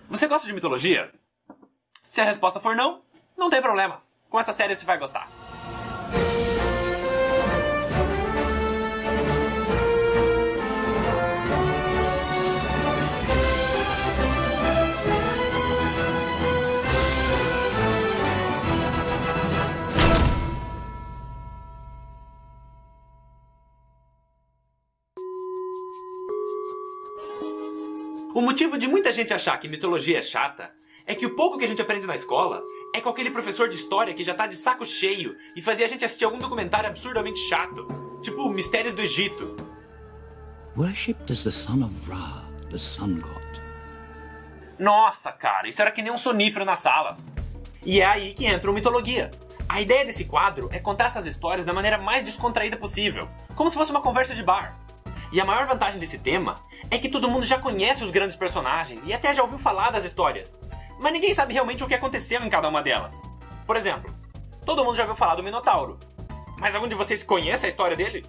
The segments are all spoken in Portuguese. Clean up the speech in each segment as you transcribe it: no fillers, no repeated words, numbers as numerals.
Você gosta de mitologia? Se a resposta for não, não tem problema. Com essa série você vai gostar. O motivo de muita gente achar que mitologia é chata é que o pouco que a gente aprende na escola é com aquele professor de história que já tá de saco cheio e fazia a gente assistir algum documentário absurdamente chato, tipo Mistérios do Egito. Worshipped as the son of Ra, the sun god. Nossa, cara, isso era que nem um sonífero na sala. E é aí que entra o Mitologia. A ideia desse quadro é contar essas histórias da maneira mais descontraída possível, como se fosse uma conversa de bar. E a maior vantagem desse tema é que todo mundo já conhece os grandes personagens e até já ouviu falar das histórias. Mas ninguém sabe realmente o que aconteceu em cada uma delas. Por exemplo, todo mundo já ouviu falar do Minotauro. Mas algum de vocês conhece a história dele?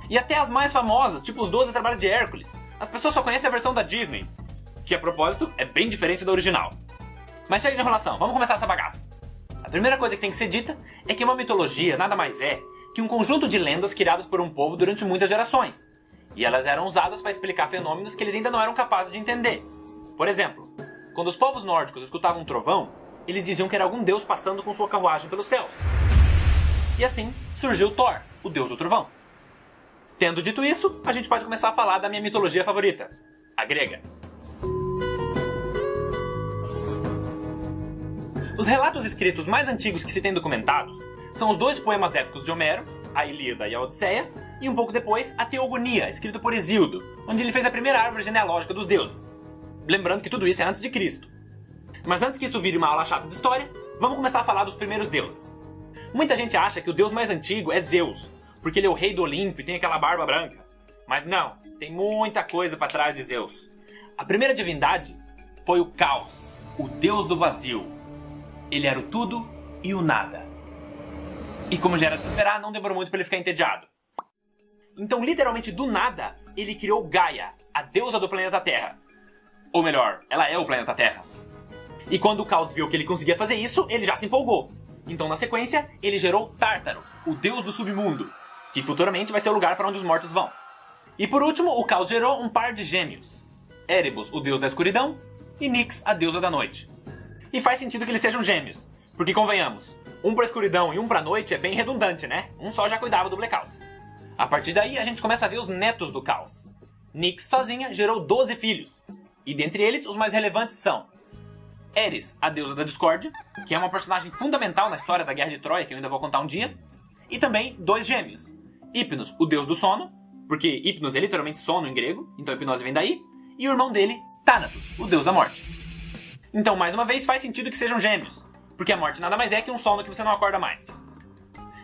E até as mais famosas, tipo os 12 Trabalhos de Hércules. As pessoas só conhecem a versão da Disney, que a propósito é bem diferente da original. Mas chega de enrolação, vamos começar essa bagaça. A primeira coisa que tem que ser dita é que uma mitologia nada mais é que um conjunto de lendas criadas por um povo durante muitas gerações. E elas eram usadas para explicar fenômenos que eles ainda não eram capazes de entender. Por exemplo, quando os povos nórdicos escutavam um trovão, eles diziam que era algum deus passando com sua carruagem pelos céus. E assim surgiu Thor, o deus do trovão. Tendo dito isso, a gente pode começar a falar da minha mitologia favorita, a grega. Os relatos escritos mais antigos que se tem documentados são os 2 poemas épicos de Homero, a Ilíada e a Odisseia, e um pouco depois a Teogonia, escrito por Hesíodo, onde ele fez a primeira árvore genealógica dos deuses. Lembrando que tudo isso é antes de Cristo. Mas antes que isso vire uma aula chata de história, vamos começar a falar dos primeiros deuses. Muita gente acha que o deus mais antigo é Zeus, porque ele é o rei do Olimpo e tem aquela barba branca. Mas não, tem muita coisa para trás de Zeus. A primeira divindade foi o Caos, o deus do vazio. Ele era o tudo e o nada. E como já era de se esperar, não demorou muito para ele ficar entediado. Então, literalmente do nada, ele criou Gaia, a deusa do planeta Terra. Ou melhor, ela é o planeta Terra. E quando o Caos viu que ele conseguia fazer isso, ele já se empolgou. Então, na sequência, ele gerou Tártaro, o deus do submundo, que futuramente vai ser o lugar para onde os mortos vão. E por último, o Caos gerou um par de gêmeos. Erebus, o deus da escuridão, e Nyx, a deusa da noite. E faz sentido que eles sejam gêmeos, porque convenhamos, um pra escuridão e um pra noite é bem redundante, né? Um só já cuidava do blackout. A partir daí, a gente começa a ver os netos do Caos. Nyx sozinha gerou 12 filhos, e dentre eles, os mais relevantes são Eris, a deusa da discórdia, que é uma personagem fundamental na história da Guerra de Troia, que eu ainda vou contar um dia, e também 2 gêmeos. Hypnos, o deus do sono, porque Hypnos é literalmente sono em grego, então a hipnose vem daí, e o irmão dele, Thanatos, o deus da morte. Então, mais uma vez, faz sentido que sejam gêmeos, porque a morte nada mais é que um sono que você não acorda mais.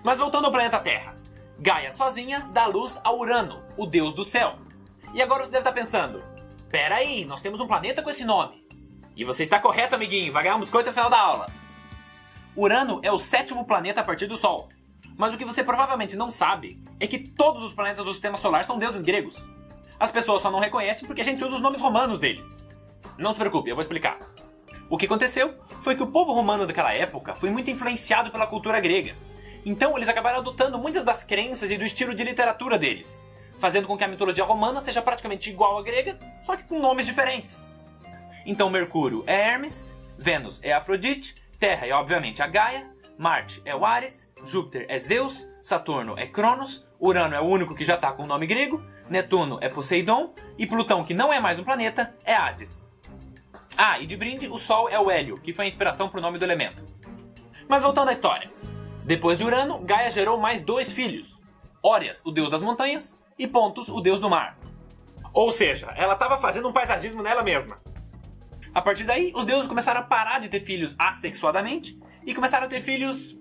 Mas voltando ao planeta Terra, Gaia sozinha dá luz a Urano, o deus do céu. E agora você deve estar pensando, pera aí, nós temos um planeta com esse nome. E você está correto, amiguinho, vai ganhar um biscoito no final da aula. Urano é o 7º planeta a partir do Sol. Mas o que você provavelmente não sabe é que todos os planetas do sistema solar são deuses gregos. As pessoas só não reconhecem porque a gente usa os nomes romanos deles. Não se preocupe, eu vou explicar. O que aconteceu foi que o povo romano daquela época foi muito influenciado pela cultura grega. Então eles acabaram adotando muitas das crenças e do estilo de literatura deles, fazendo com que a mitologia romana seja praticamente igual à grega, só que com nomes diferentes. Então Mercúrio é Hermes, Vênus é Afrodite, Terra é obviamente a Gaia, Marte é o Ares, Júpiter é Zeus, Saturno é Cronos, Urano é o único que já está com o nome grego, Netuno é Poseidon e Plutão, que não é mais um planeta, é Hades. Ah, e de brinde, o Sol é o Hélio, que foi a inspiração para o nome do elemento. Mas voltando à história. Depois de Urano, Gaia gerou mais 2 filhos. Órias, o deus das montanhas, e Pontus, o deus do mar. Ou seja, ela estava fazendo um paisagismo nela mesma. A partir daí, os deuses começaram a parar de ter filhos assexuadamente e começaram a ter filhos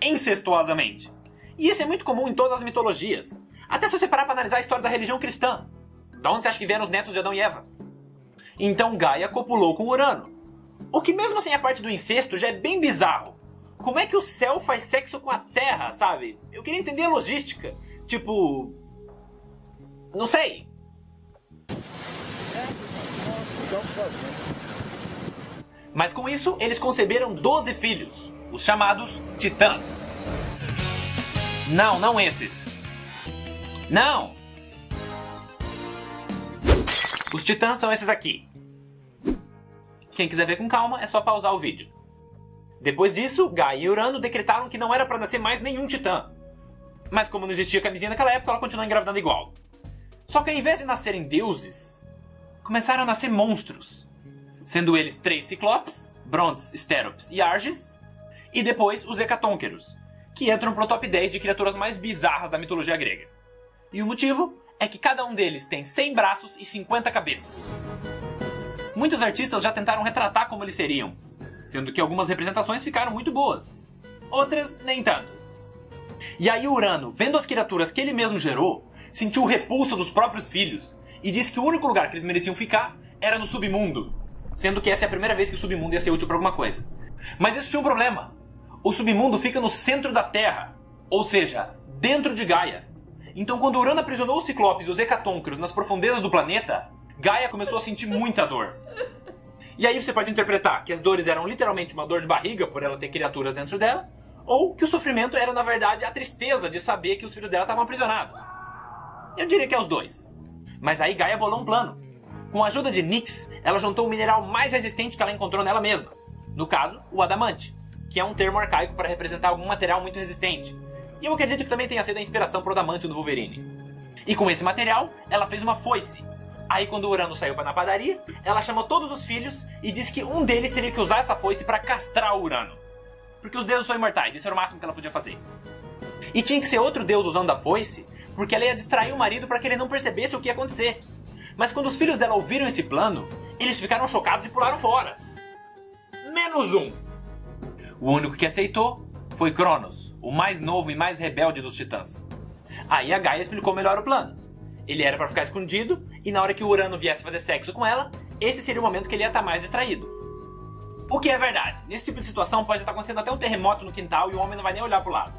incestuosamente. E isso é muito comum em todas as mitologias. Até se você parar para analisar a história da religião cristã. Da onde você acha que vieram os netos de Adão e Eva? Então Gaia copulou com Urano. O que mesmo sem a parte do incesto já é bem bizarro. Como é que o céu faz sexo com a terra, sabe? Eu queria entender a logística. Tipo... não sei. Mas com isso, eles conceberam 12 filhos, os chamados Titãs. Não, não esses. Não! Os Titãs são esses aqui. Quem quiser ver com calma, é só pausar o vídeo. Depois disso, Gaia e Urano decretaram que não era para nascer mais nenhum Titã. Mas como não existia camisinha naquela época, ela continuou engravidando igual. Só que ao invés de nascerem deuses, começaram a nascer monstros. Sendo eles 3 Ciclopes, Brontes, Steropes e Arges, e depois os Hecatonqueros, que entram pro top 10 de criaturas mais bizarras da mitologia grega. E o motivo é que cada um deles tem 100 braços e 50 cabeças. Muitos artistas já tentaram retratar como eles seriam, sendo que algumas representações ficaram muito boas, outras nem tanto. E aí Urano, vendo as criaturas que ele mesmo gerou, sentiu o repulso dos próprios filhos e disse que o único lugar que eles mereciam ficar era no submundo, sendo que essa é a primeira vez que o submundo ia ser útil para alguma coisa. Mas isso tinha um problema. O submundo fica no centro da Terra, ou seja, dentro de Gaia. Então quando Urano aprisionou os Ciclopes e os Hecatonqueros nas profundezas do planeta, Gaia começou a sentir muita dor. E aí você pode interpretar que as dores eram literalmente uma dor de barriga por ela ter criaturas dentro dela, ou que o sofrimento era na verdade a tristeza de saber que os filhos dela estavam aprisionados. Eu diria que é os dois. Mas aí Gaia bolou um plano. Com a ajuda de Nyx, ela juntou o mineral mais resistente que ela encontrou nela mesma. No caso, o adamante, que é um termo arcaico para representar algum material muito resistente. E eu acredito que também tenha sido a inspiração para o adamante do Wolverine. E com esse material, ela fez uma foice. Aí quando o Urano saiu para na padaria, ela chamou todos os filhos e disse que um deles teria que usar essa foice para castrar o Urano. Porque os deuses são imortais, isso era o máximo que ela podia fazer. E tinha que ser outro deus usando a foice, porque ela ia distrair o marido para que ele não percebesse o que ia acontecer. Mas quando os filhos dela ouviram esse plano, eles ficaram chocados e pularam fora. Menos um. O único que aceitou foi Cronos, o mais novo e mais rebelde dos Titãs. Aí a Gaia explicou melhor o plano. Ele era para ficar escondido, e na hora que o Urano viesse fazer sexo com ela, esse seria o momento que ele ia estar mais distraído. O que é verdade, nesse tipo de situação pode estar acontecendo até um terremoto no quintal e o homem não vai nem olhar pro lado.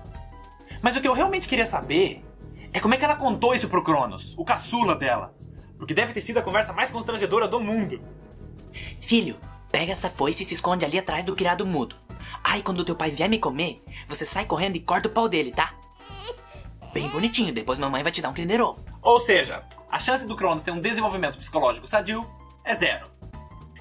Mas o que eu realmente queria saber é como é que ela contou isso pro Cronos, o caçula dela. Porque deve ter sido a conversa mais constrangedora do mundo. Filho, pega essa foice e se esconde ali atrás do criado mudo. Aí quando teu pai vier me comer, você sai correndo e corta o pau dele, tá? Bem bonitinho, depois mamãe vai te dar um Kinder Ovo. Ou seja, a chance do Cronos ter um desenvolvimento psicológico sadio é 0.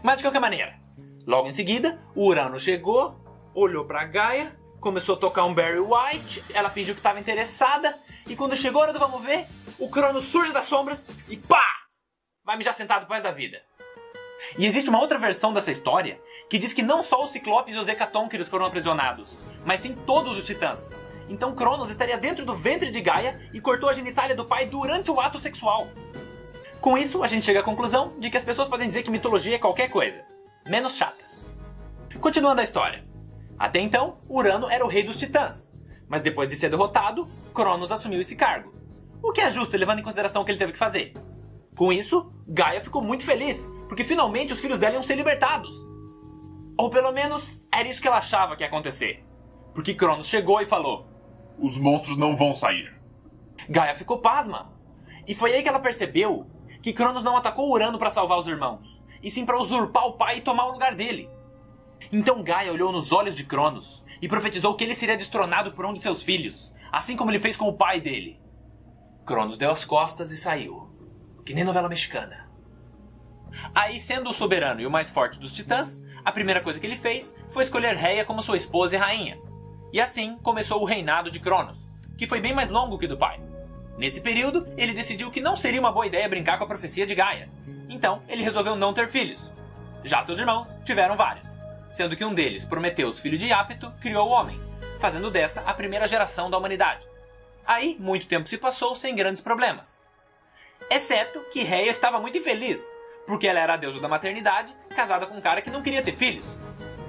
Mas de qualquer maneira, logo em seguida, o Urano chegou, olhou pra Gaia, começou a tocar um Barry White, ela fingiu que estava interessada, e quando chegou a hora do vamos ver, o Cronos surge das sombras e pá! Vai mijar sentado pro resto da vida. E existe uma outra versão dessa história que diz que não só os Ciclopes e os Hecatonqueros foram aprisionados, mas sim todos os Titãs. Então Cronos estaria dentro do ventre de Gaia e cortou a genitália do pai durante o ato sexual. Com isso, a gente chega à conclusão de que as pessoas podem dizer que mitologia é qualquer coisa, menos chata. Continuando a história. Até então, Urano era o rei dos Titãs, mas depois de ser derrotado, Cronos assumiu esse cargo. O que é justo, levando em consideração o que ele teve que fazer. Com isso, Gaia ficou muito feliz, porque finalmente os filhos dela iam ser libertados. Ou pelo menos, era isso que ela achava que ia acontecer. Porque Cronos chegou e falou: os monstros não vão sair. Gaia ficou pasma. E foi aí que ela percebeu que Cronos não atacou Urano para salvar os irmãos, e sim para usurpar o pai e tomar o lugar dele. Então Gaia olhou nos olhos de Cronos e profetizou que ele seria destronado por um de seus filhos, assim como ele fez com o pai dele. Cronos deu as costas e saiu, que nem novela mexicana. Aí, sendo o soberano e o mais forte dos Titãs, a primeira coisa que ele fez foi escolher Rhea como sua esposa e rainha. E assim começou o reinado de Cronos, que foi bem mais longo que o do pai. Nesse período, ele decidiu que não seria uma boa ideia brincar com a profecia de Gaia. Então, ele resolveu não ter filhos. Já seus irmãos tiveram vários, sendo que um deles, Prometeus, filho de Iapto, criou o homem, fazendo dessa a primeira geração da humanidade. Aí, muito tempo se passou sem grandes problemas. Exceto que Rhea estava muito infeliz, porque ela era a deusa da maternidade, casada com um cara que não queria ter filhos.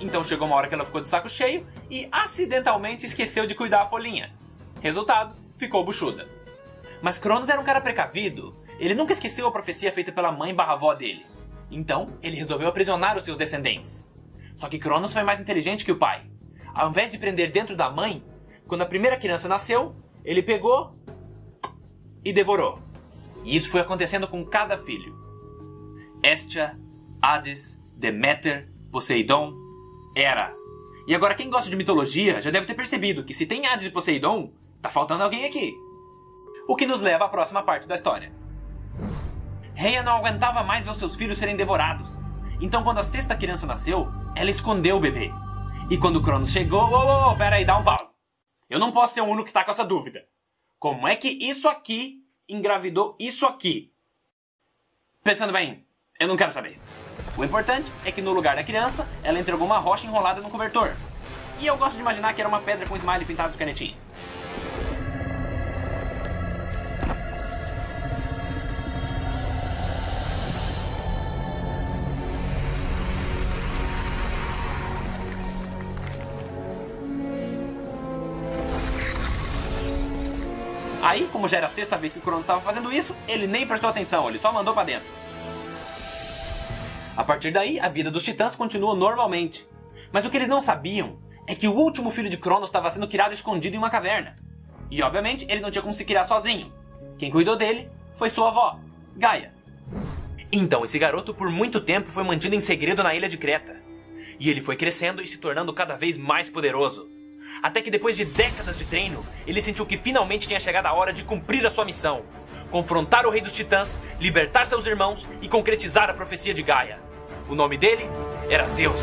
Então chegou uma hora que ela ficou de saco cheio e acidentalmente esqueceu de cuidar a folhinha. Resultado, ficou buchuda. Mas Cronos era um cara precavido, ele nunca esqueceu a profecia feita pela mãe/avó dele. Então, ele resolveu aprisionar os seus descendentes. Só que Cronos foi mais inteligente que o pai. Ao invés de prender dentro da mãe, quando a primeira criança nasceu, ele pegou e devorou. E isso foi acontecendo com cada filho. Hestia, Hades, Deméter, Poseidon, Hera. E agora quem gosta de mitologia já deve ter percebido que se tem Hades e Poseidon, tá faltando alguém aqui. O que nos leva à próxima parte da história. Rhea não aguentava mais ver os seus filhos serem devorados. Então quando a sexta criança nasceu, ela escondeu o bebê. E quando Cronos chegou... pera aí, dá um pause. Eu não posso ser o único que tá com essa dúvida. Como é que isso aqui engravidou isso aqui? Pensando bem, eu não quero saber. O importante é que no lugar da criança, ela entregou uma rocha enrolada no cobertor. E eu gosto de imaginar que era uma pedra com smiley pintado de canetinha. Aí, como já era a sexta vez que o Cronos estava fazendo isso, ele nem prestou atenção, ele só mandou pra dentro. A partir daí, a vida dos titãs continuou normalmente. Mas o que eles não sabiam é que o último filho de Cronos estava sendo criado escondido em uma caverna. E obviamente ele não tinha como se criar sozinho. Quem cuidou dele foi sua avó, Gaia. Então esse garoto por muito tempo foi mantido em segredo na ilha de Creta. E ele foi crescendo e se tornando cada vez mais poderoso. Até que depois de décadas de treino, ele sentiu que finalmente tinha chegado a hora de cumprir a sua missão. Confrontar o rei dos titãs, libertar seus irmãos e concretizar a profecia de Gaia. O nome dele era Zeus.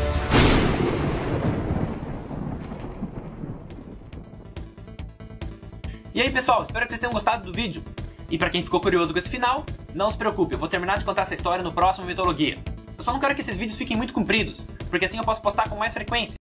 E aí pessoal, espero que vocês tenham gostado do vídeo. E pra quem ficou curioso com esse final, não se preocupe, eu vou terminar de contar essa história no próximo Mitologia. Eu só não quero que esses vídeos fiquem muito compridos, porque assim eu posso postar com mais frequência.